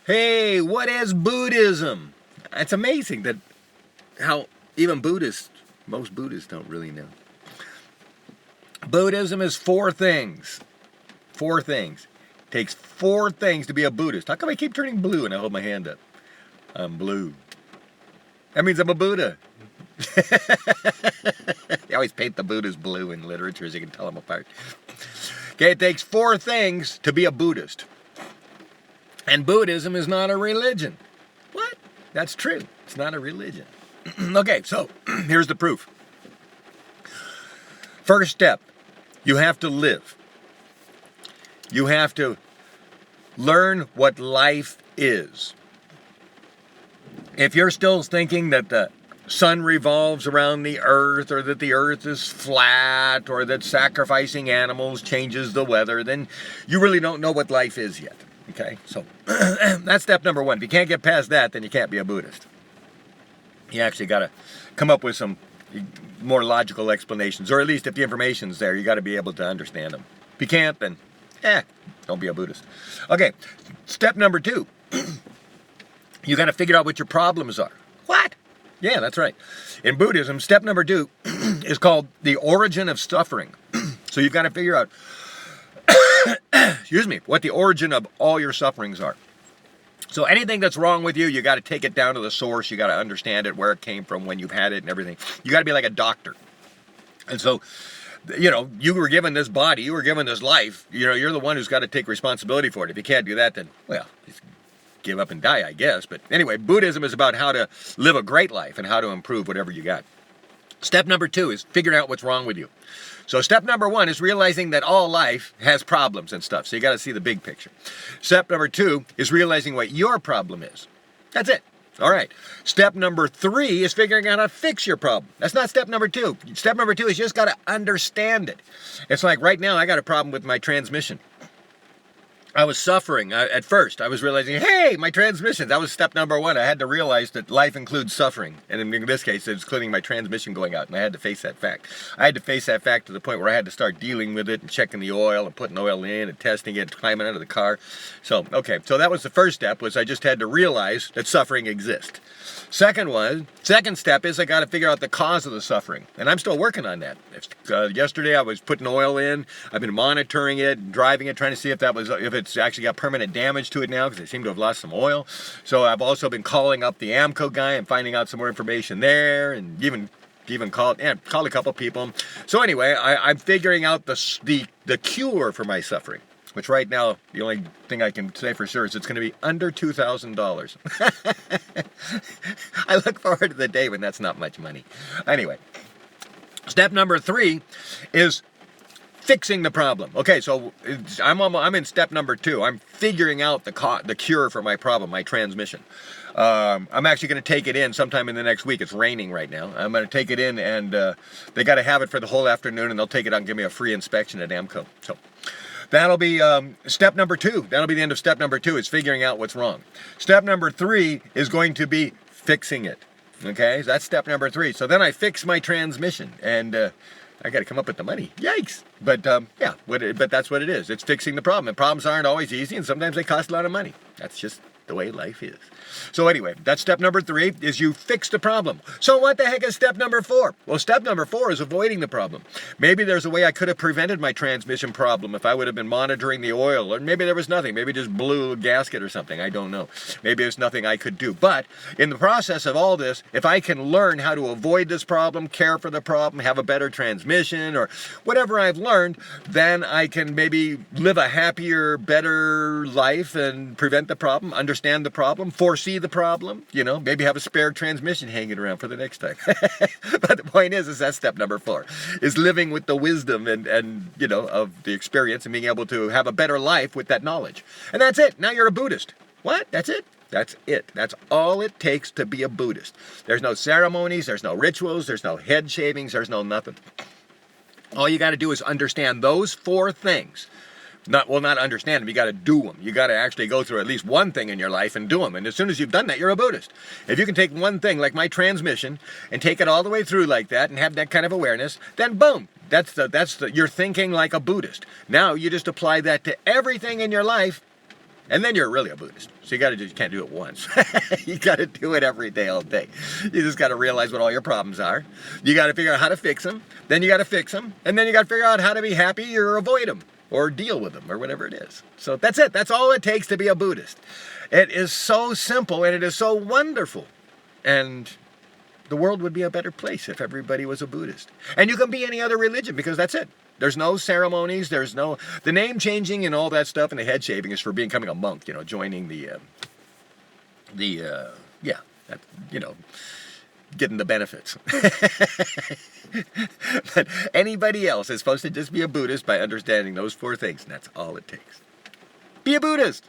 Hey, what is Buddhism? It's amazing that how even most Buddhists don't really know. Buddhism is four things. Four things. It takes four things to be a Buddhist. How come I keep turning blue and I hold my hand up? I'm blue. That means I'm a Buddha. They always paint the Buddhas blue in literature so you can tell them apart. Okay, it takes four things to be a Buddhist. And Buddhism is not a religion. What? That's true. It's not a religion. Okay, so here's the proof. First step, you have to live. You have to learn what life is. If you're still thinking that the sun revolves around the earth, or that the earth is flat, or that sacrificing animals changes the weather, then you really don't know what life is yet. Okay, so that's step number one. If you can't get past that, then you can't be a Buddhist. You actually got to come up with some more logical explanations, or at least if the information's there, you got to be able to understand them. If you can't, then don't be a Buddhist. Okay, step number two. You got to figure out what your problems are. What? Yeah, that's right. In Buddhism, step number two is called the origin of suffering. So you've got to figure out what the origin of all your sufferings are. So anything that's wrong with you, you got to take it down to the source. You got to understand it, where it came from, when you've had it, and everything. You got to be like a doctor. And so, you were given this body, you were given this life. You're the one who's got to take responsibility for it. If you can't do that, then, well, just give up and die, I guess. But anyway, Buddhism is about how to live a great life and how to improve whatever you got. Step number two is figuring out what's wrong with you. So step number one is realizing that all life has problems and stuff. So you got to see the big picture. Step number two is realizing what your problem is. That's it. All right. Step number three is figuring out how to fix your problem. That's not step number two. Step number two is you just got to understand it. It's like right now I got a problem with my transmission. I was suffering at first. I was realizing, hey, my transmission. That was step number one. I had to realize that life includes suffering. And in this case, it's including my transmission going out. And I had to face that fact. I had to face that fact to the point where I had to start dealing with it and checking the oil and putting oil in and testing it and climbing out of the car. So that was the first step, was I just had to realize that suffering exists. Second step is I got to figure out the cause of the suffering. And I'm still working on that. Yesterday I was putting oil in. I've been monitoring it, driving it, trying to see if it's actually got permanent damage to it now, because they seem to have lost some oil. So I've also been calling up the AMCO guy and finding out some more information there, and even called a couple people. So anyway, I'm figuring out the cure for my suffering. Which right now, the only thing I can say for sure is it's going to be under $2,000. I look forward to the day when that's not much money. Anyway, step number three is fixing the problem. Okay, so I'm in step number two. I'm figuring out the cure for my problem, my transmission. I'm actually going to take it in sometime in the next week. It's raining right now. I'm going to take it in, and they got to have it for the whole afternoon, and they'll take it out and give me a free inspection at AMCO. So that'll be step number two. That'll be the end of step number two, is figuring out what's wrong. Step number three is going to be fixing it. Okay, so that's step number three. So then I fix my transmission, and I got to come up with the money. Yikes! But but that's what it is. It's fixing the problem. And problems aren't always easy, and sometimes they cost a lot of money. That's just the way life is. So anyway, that's step number three, is you fix the problem. So what the heck is step number four? Well, step number four is avoiding the problem. Maybe there's a way I could have prevented my transmission problem if I would have been monitoring the oil, or maybe there was nothing. Maybe it just blew a gasket or something. I don't know. Maybe there's nothing I could do. But in the process of all this, if I can learn how to avoid this problem, care for the problem, have a better transmission, or whatever I've learned, then I can maybe live a happier, better life and prevent the problem, understand the problem, foresee the problem, maybe have a spare transmission hanging around for the next time. But the point is that's step number four, is living with the wisdom and of the experience, and being able to have a better life with that knowledge. And that's it. Now you're a Buddhist. What? That's it? That's it. That's all it takes to be a Buddhist. There's no ceremonies, there's no rituals, there's no head shavings, there's no nothing. All you got to do is understand those four things. Not understand them, you got to do them. You got to actually go through at least one thing in your life and do them. And as soon as you've done that, you're a Buddhist. If you can take one thing, like my transmission, and take it all the way through like that, and have that kind of awareness, then boom, you're thinking like a Buddhist. Now you just apply that to everything in your life, And then you're really a Buddhist. So you can't do it once. You got to do it every day, all day. You just got to realize what all your problems are. You got to figure out how to fix them. Then you got to fix them. And then you got to figure out how to be happy or avoid them or deal with them or whatever it is. So that's it. That's all it takes to be a Buddhist. It is so simple and it is so wonderful. And the world would be a better place if everybody was a Buddhist. And you can be any other religion because that's it. There's no ceremonies, the name changing and all that stuff and the head shaving is for becoming a monk, joining getting the benefits. But anybody else is supposed to just be a Buddhist by understanding those 4 things, and that's all it takes. Be a Buddhist!